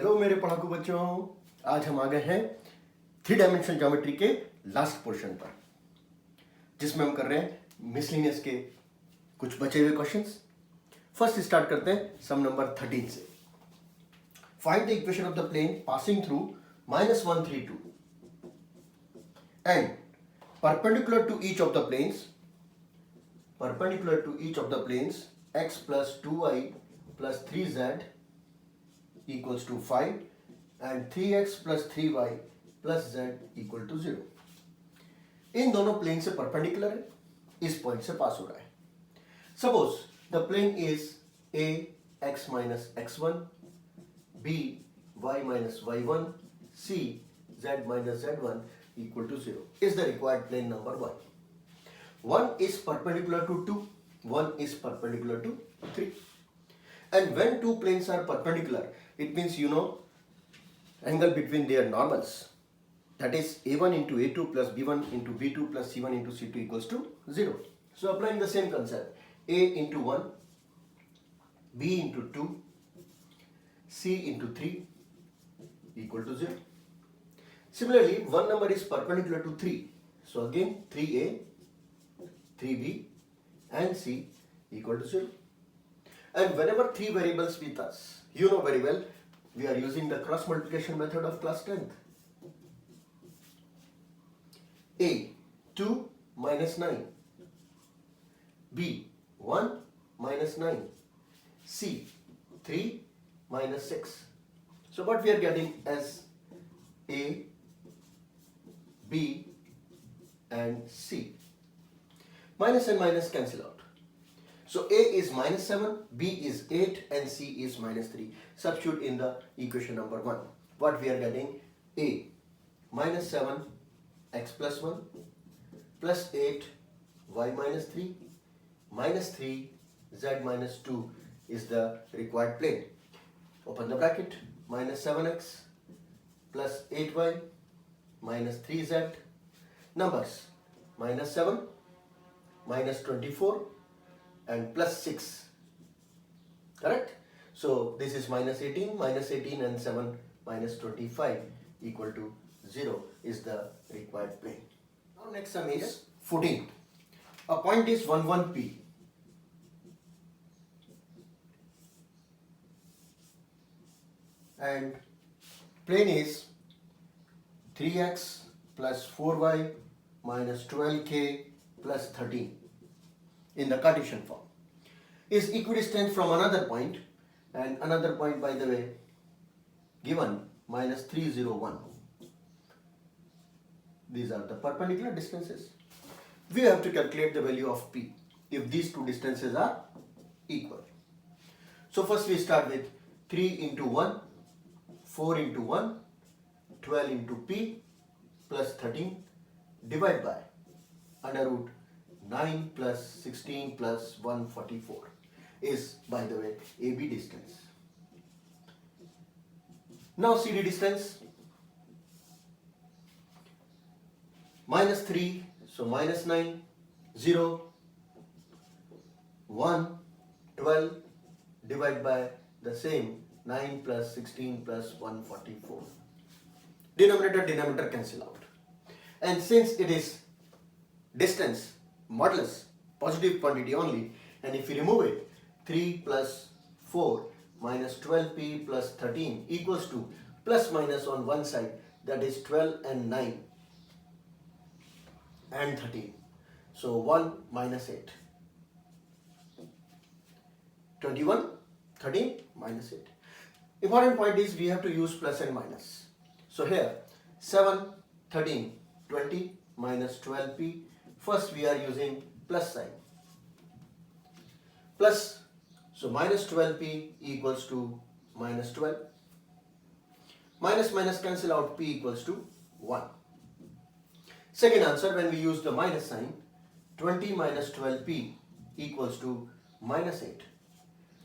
Hello मेरे पढ़ाकू बच्चों, आज हम आ गए हैं 3 डायमेंशनल ज्योमेट्री के लास्ट पोर्शन पर, जिसमें हम कर रहे हैं मिसलिनियस के कुछ बचे हुए क्वेश्चंस। फर्स्ट स्टार्ट करते हैं सम नंबर 13 से। Find the equation of the plane passing through -1 3 2 and perpendicular to each of the planes x plus 2y plus 3z equals to 5 and 3x plus 3y plus z equal to 0। इन दोनों plane से perpendicular है, इस point से पास हो रहा है। Suppose the plane is a x minus x1, b y minus y1, c z minus z1 equal to 0 is the required plane number 1. 1 is perpendicular to 2, 1 is perpendicular to 3. And when two planes are perpendicular, it means you know angle between their normals, that is a1 into a2 plus b1 into b2 plus c1 into c2 equals to 0. So applying the same concept, a into 1, b into 2, c into 3 equal to 0. Similarly, one number is perpendicular to 3. So again 3a, 3b and c equal to 0. And whenever 3 variables with us, you know very well, we are using the cross multiplication method of class 10th. A 2 minus 9, b 1 minus 9, c 3 minus 6. So what we are getting as a, b and c. Minus and minus cancel out. So a is minus 7, b is 8 and c is minus 3. Substitute in the equation number 1. What we are getting? A minus 7 x plus 1 plus 8 y minus 3 minus 3 z minus 2 is the required plane. Open the bracket. Minus 7x plus 8y minus 3z. Numbers minus 7, minus 24 and plus 6. Correct? So this is minus 18 and 7 minus 25 equal to 0 is the required plane. Now next sum is 14. A point is 1 1 p and plane is 3x plus 4y minus 12k plus 13 in the Cartesian form, is equidistant from another point, and another point, by the way, given minus 301. These are the perpendicular distances. We have to calculate the value of p if these two distances are equal. So first we start with 3 into 1, 4 into 1, 12 into p plus 13 divide by under root 9 plus 16 plus 144 is, by the way, AB distance. Now CD distance, minus 3, so minus 9, 0, 1, 12 divided by the same 9 plus 16 plus 144. Denominator cancel out. And since it is distance modulus positive quantity only, and if we remove it, 3 plus 4 minus 12p plus 13 equals to plus minus on one side, that is 12 and 9 and 13. So 1 minus 8. 21, 13 minus 8. Important point is we have to use plus and minus. So here 7, 13, 20 minus 12p. First we are using plus sign. Plus, so minus 12p equals to minus 12. Minus minus cancel out, p equals to 1. Second answer, when we use the minus sign, 20 minus 12p equals to minus 8.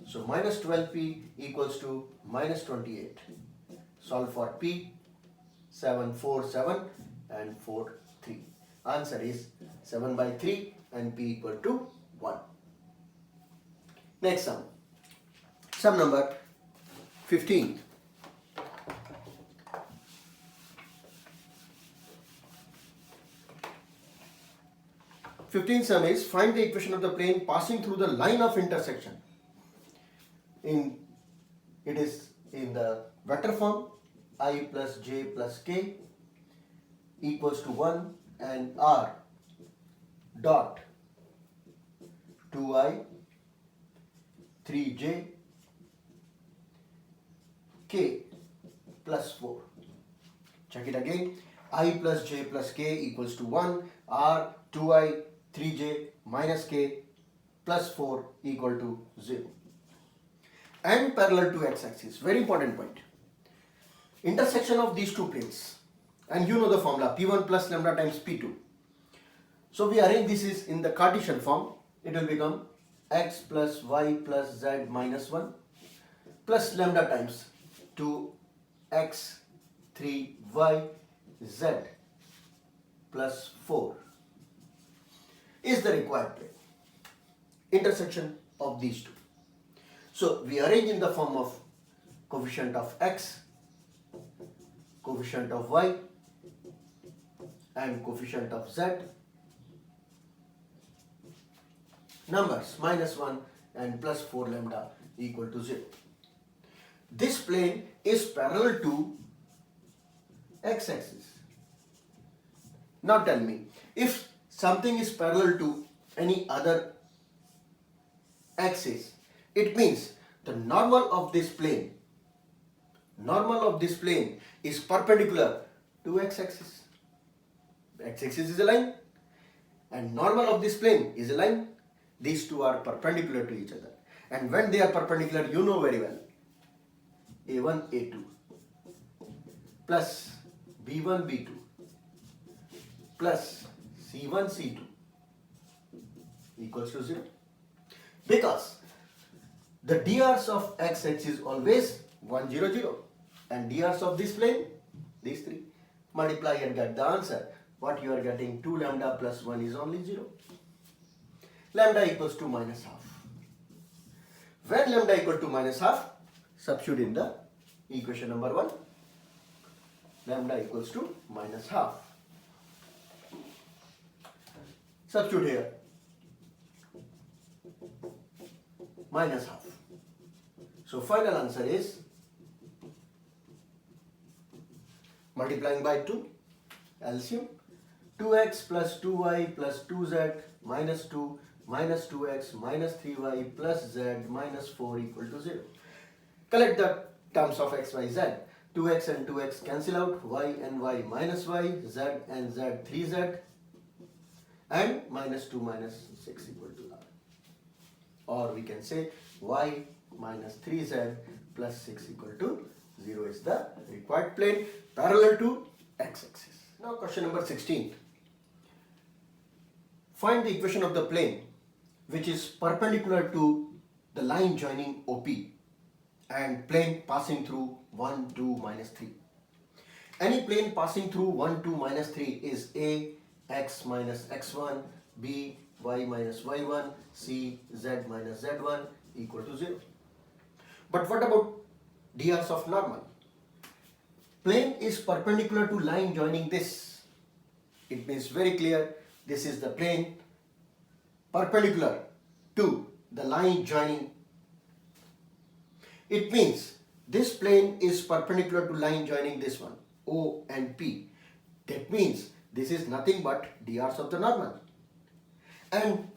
So minus 12p equals to minus 28. Solve for p, 7, 4, 7 and 4, 3. Answer is 7 by 3 and p equal to 1. Next sum. Sum number 15. 15th sum is find the equation of the plane passing through the line of intersection. It is in the vector form I plus j plus k equals to 1 and r dot 2i 3j k plus 4. Check it again. I plus j plus k equals to 1, r 2i 3j minus k plus 4 equal to 0. And parallel to x-axis. Very important point. Intersection of these two planes. And you know the formula P1 plus lambda times P2. So we arrange this is in the Cartesian form. It will become x plus y plus z minus 1 plus lambda times 2x 3y z plus 4 is the required plane. Intersection of these two. So we arrange in the form of coefficient of x, coefficient of y and coefficient of z, numbers minus 1 and plus 4 lambda equal to 0. This plane is parallel to x-axis. Now tell me, if something is parallel to any other axis, it means the normal of this plane is perpendicular to x-axis. X-axis is a line and normal of this plane is a line. These two are perpendicular to each other. And when they are perpendicular, you know very well. A1, A2 plus B1, B2 plus C1, C2 equals to 0. Because the drs of x-axis is always 1, 0, 0. And drs of this plane, these three. Multiply and get the answer. What you are getting, 2 lambda plus 1 is only 0. Lambda equals to minus half. When lambda equal to minus half, substitute in the equation number 1. Lambda equals to minus half. Substitute here. Minus half. So final answer is multiplying by 2, LCM, 2x plus 2y plus 2z minus 2 minus 2x minus 3y plus z minus 4 equal to 0. Collect the terms of x, y, z. 2x and 2x cancel out, y and y minus y, z and z 3z, and minus 2 minus 6 equal to r. Or we can say y minus 3z plus 6 equal to 0 is the required plane parallel to x-axis. Now question number 16. Find the equation of the plane which is perpendicular to the line joining OP and plane passing through 1, 2, minus 3. Any plane passing through 1, 2, minus 3 is A, x minus x1, B, y minus y1, C, z minus z1 equal to 0. But what about drs of normal? Plane is perpendicular to line joining this. It means very clear, this is the plane perpendicular to the line joining. It means this plane is perpendicular to line joining this one, O and P. That means this is nothing but drs of the normal. And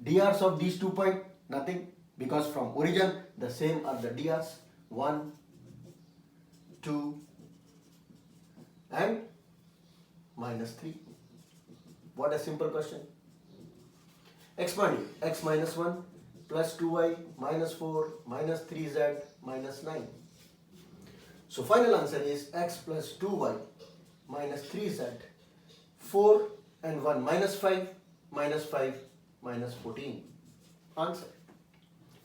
drs of these 2 points, nothing, because from origin the same are the drs, 1, 2 and minus 3. What a simple question. Expanding, x minus 1 plus 2y minus 4 minus 3z minus 9. So final answer is x plus 2y minus 3z, 4 and 1 minus 5 minus 5 minus 14. Answer.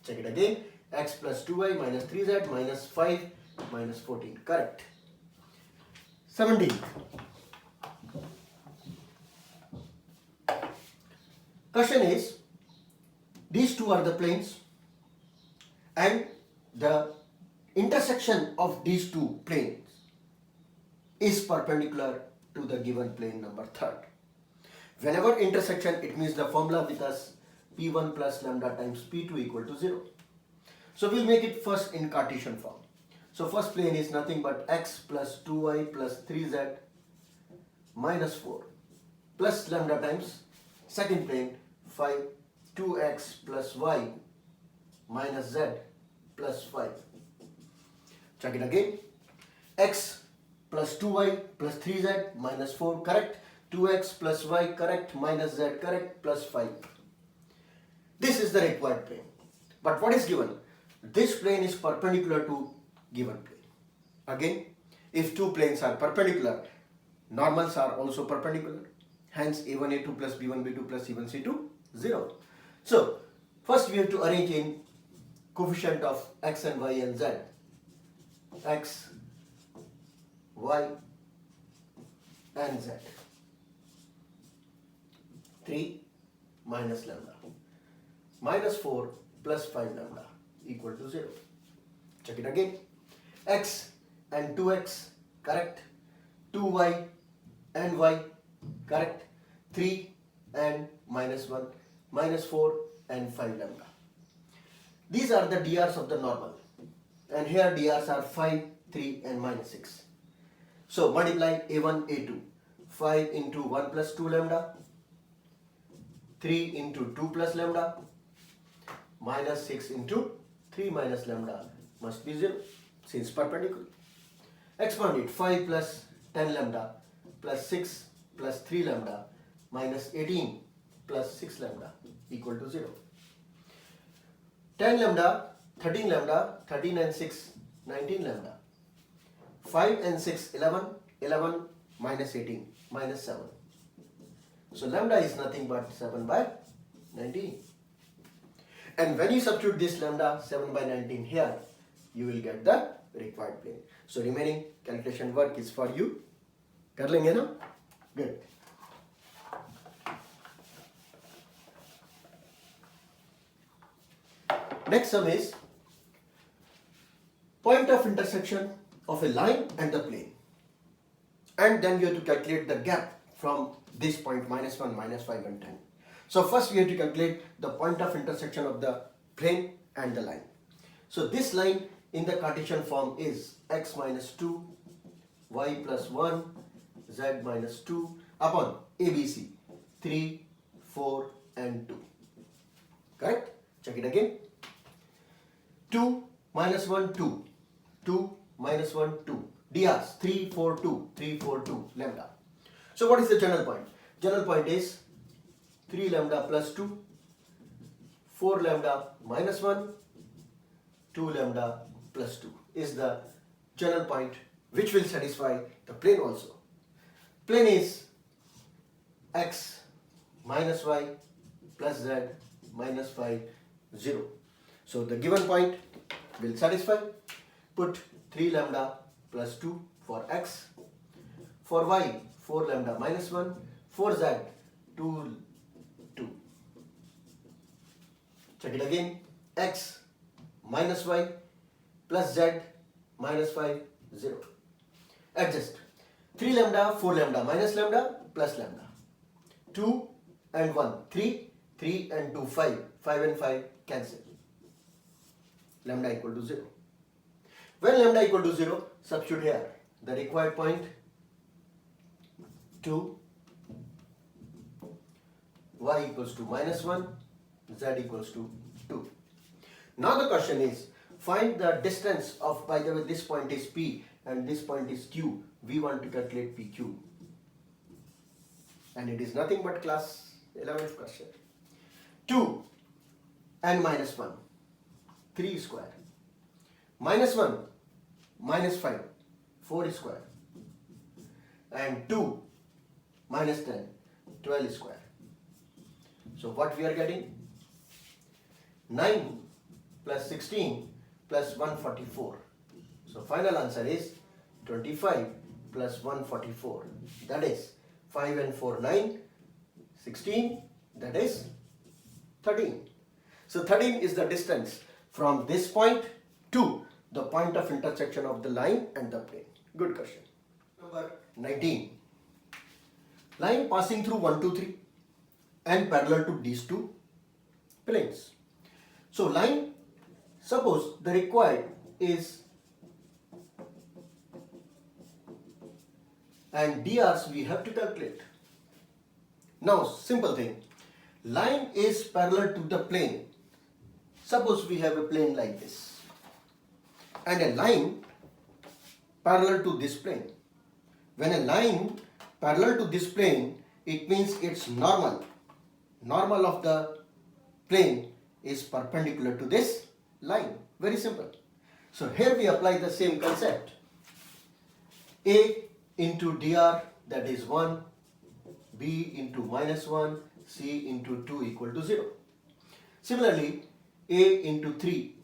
Check it again. X plus 2y minus 3z minus 5 minus 14. Correct. 17. Question is, these two are the planes and the intersection of these two planes is perpendicular to the given plane number 3. Whenever intersection, it means the formula with us P1 plus lambda times P2 equal to 0. So we'll make it first in Cartesian form. So first plane is nothing but x plus 2y plus 3z minus 4 plus lambda times second plane 2x plus y minus z plus 5. Check it again. X plus 2y plus 3z minus 4, correct. 2x plus y, correct. Minus z, correct. Plus 5. This is the required plane. But what is given? This plane is perpendicular to given plane. Again, if two planes are perpendicular, normals are also perpendicular. Hence, a1, a2 plus b1, b2 plus c1, c2, 0. So, first we have to arrange in coefficient of x and y and z. X, y and z. 3 minus lambda. Minus 4 plus 5 lambda equal to 0. Check it again. X and 2x, correct. 2y and y, correct. 3 and minus 1, minus 4 and 5 lambda. These are the DRs of the normal. And here DRs are 5, 3 and minus 6. So multiply a1, a2. 5 into 1 plus 2 lambda. 3 into 2 plus lambda. Minus 6 into 3 minus lambda must be 0 since perpendicular. Expand it. 5 plus 10 lambda plus 6 plus 3 lambda minus 18 plus 6 lambda equal to 0. 10 lambda, 13 lambda, 13 and 6, 19 lambda. 5 and 6, 11, 11 minus 18, minus 7. So lambda is nothing but 7 by 19. And when you substitute this lambda 7 by 19 here, you will get the required plane. So remaining calculation work is for you. कर लेंगे ना? Good. Next sum is point of intersection of a line and the plane. And then you have to calculate the gap from this point minus 1, minus 5 and 10. So first we have to calculate the point of intersection of the plane and the line. So this line in the Cartesian form is x minus 2, y plus 1, z minus 2 upon ABC 3, 4 and 2. Correct? Check it again. 2 minus 1, 2. 2 minus 1, 2. DRs 3, 4, 2. 3, 4, 2. Lambda. So what is the general point? General point is 3 lambda plus 2. 4 lambda minus 1. 2 lambda plus 2 is the general point which will satisfy the plane also. Plane is x minus y plus z minus 5, 0. So the given point will satisfy. Put 3 lambda plus 2 for x. For y, 4 lambda minus 1. For z, 2, 2. Check it again. X minus y plus z minus 5, 0. Adjust. 3 lambda, 4 lambda minus lambda plus lambda. 2 and 1, 3. 3 and 2, 5. 5 and 5 cancel. Lambda equal to 0. When lambda equal to 0, substitute here. The required point 2, y equals to minus 1, z equals to 2. Now the question is, find the distance of, by the way, this point is P and this point is Q. We want to calculate PQ. And it is nothing but class 11th question. 2 and minus 1, 3 square. Minus 1, minus 5, 4 square. And 2 minus 10, 12 square. So what we are getting? 9 plus 16 plus 144. So final answer is 25 plus 144. That is 5 and 4, 9, 16, that is 13. So 13 is the distance from this point to the point of intersection of the line and the plane. Good question. Number 19. Line passing through 1, 2, 3. and parallel to these two planes. So line, suppose the required is, and DRs we have to calculate. Now simple thing, line is parallel to the plane. Suppose we have a plane like this and a line parallel to this plane. When a line parallel to this plane, it means it's normal. Normal of the plane is perpendicular to this line. Very simple. So here we apply the same concept. A into dr, that is 1, b into -1, c into 2 equal to 0. Similarly, a into 3,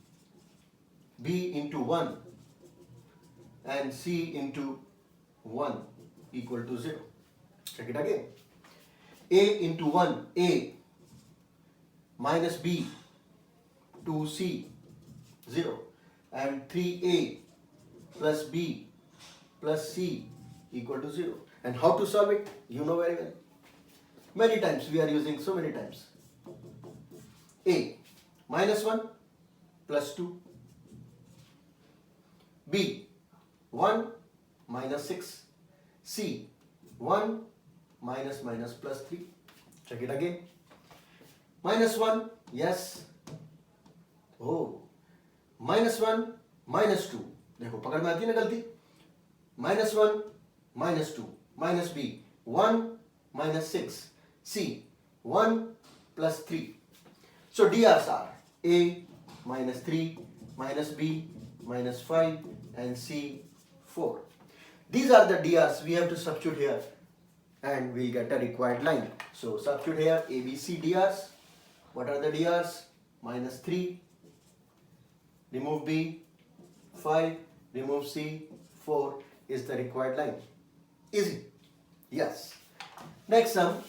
b into 1 and c into 1 equal to 0. Check it again. A into 1, a minus b, 2c, 0, and 3a plus b plus c equal to 0. And how to solve it? You know very well. Many times we are using, so many times. A -1 plus 2, b 1 minus 6, c 1 minus plus 3. Check it again. -1, yes. Oh, -1 -2. देखो पकड़ में आती है ना गलती. -1 -2 minus b 1 minus 6, c 1 plus 3. So DRs are a minus 3 minus b minus 5 and c 4. These are the DRs we have to substitute here and we'll get a required line. So substitute here ABC DRs. What are the DRs? -3, remove b, 5, remove c, 4 is the required line. Easy. Yes. Next sum,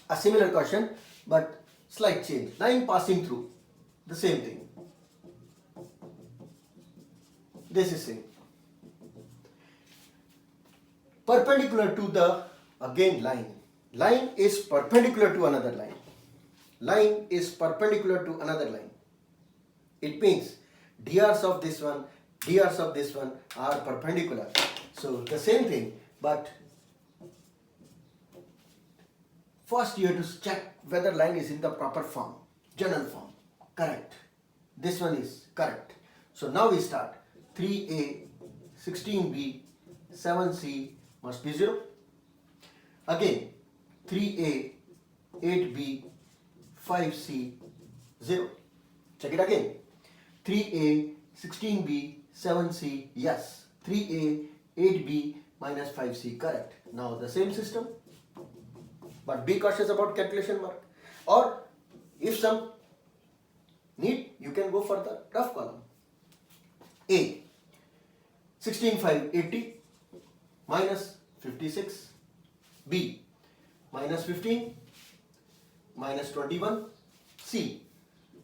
a similar question but slight change. Line passing through, the same thing. This is same. Perpendicular to the, again line. Line is perpendicular to another line. Line is perpendicular to another line. It means DRs of this one, DRs of this one are perpendicular. So the same thing, but first you have to check whether line is in the proper form, general form. Correct. This one is correct. So now we start. 3a, 16b, 7c must be 0. Again 3a, 8b, 5c, 0. Check it again. 3a, 16b, 7c, yes. 3a, 8b minus 5c, correct. Now the same system. But be cautious about calculation mark. Or if some need, you can go for the rough column. A, 16, 5, 80 minus 56. B, minus 15 minus 21. C,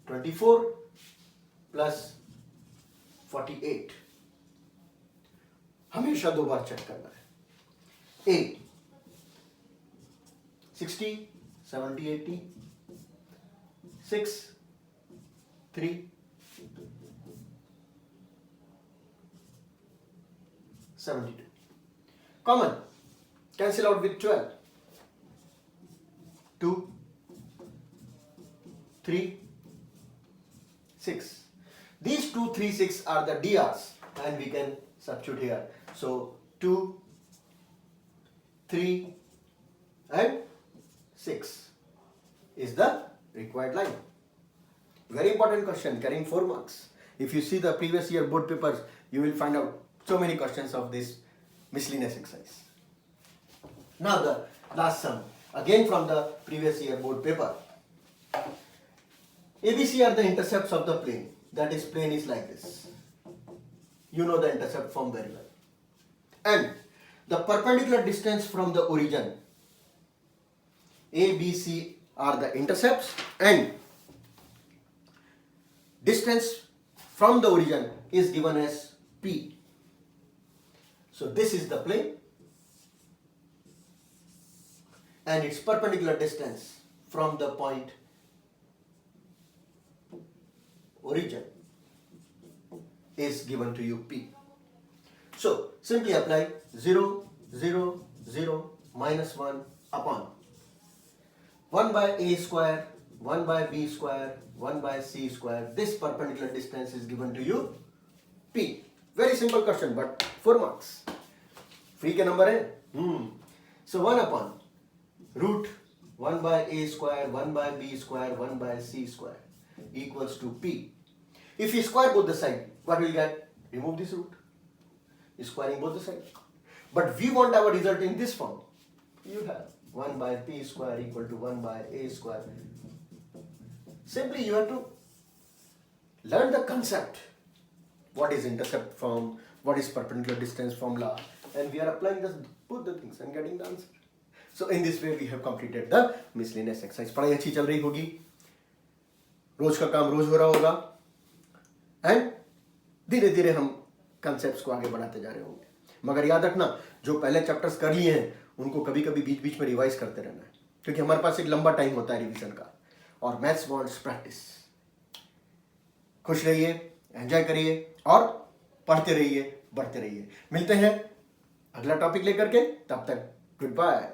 24 plus 48. हमेशा दो बार check करना है. A, 60, 70, 80, 6, 3, 72. Common, cancel out with 12. 2, 3, 6. These 2, 3, 6 are the DRs and we can substitute here. So 2, 3 and 6 is the required line. Very important question carrying 4 marks. If you see the previous year board papers, you will find out so many questions of this miscellaneous exercise. Now the last sum, again from the previous year board paper. ABC are the intercepts of the plane. That is, plane is like this. You know the intercept form very well. And the perpendicular distance from the origin. A, B, C are the intercepts and distance from the origin is given as P. So this is the plane and its perpendicular distance from the point origin is given to you P. So simply apply 0, 0, 0, minus 1 upon 1 by a square, 1 by b square, 1 by c square. This perpendicular distance is given to you P. Very simple question, but 4 marks. Free के number है. So 1 upon root 1 by a square, 1 by b square, 1 by c square equals to P. If you square both the sides, what will you get? Remove this root. Squaring both the sides. But we want our result in this form. You have 1 by p square equal to 1 by a square. Simply you have to learn the concept. What is intercept form? What is perpendicular distance formula? And we are applying both the things and getting the answer. So in this way we have completed the miscellaneous exercise. पढ़ाई अच्छी चल रही होगी. रोज का काम रोज हो रहा होगा. एंड धीरे धीरे हम कंसेप्ट्स को आगे बढ़ाते जा रहे होंगे. मगर याद रखना, जो पहले चैप्टर्स कर लिए हैं उनको कभी कभी बीच बीच में रिवाइज करते रहना है, क्योंकि हमारे पास एक लंबा टाइम होता है रिवीजन का. और मैथ्स वांट्स प्रैक्टिस. खुश रहिए, एंजॉय करिए और पढ़ते रहिए, बढ़ते रहिए. मिलते हैं अगला टॉपिक लेकर के. तब तक गुड बाय.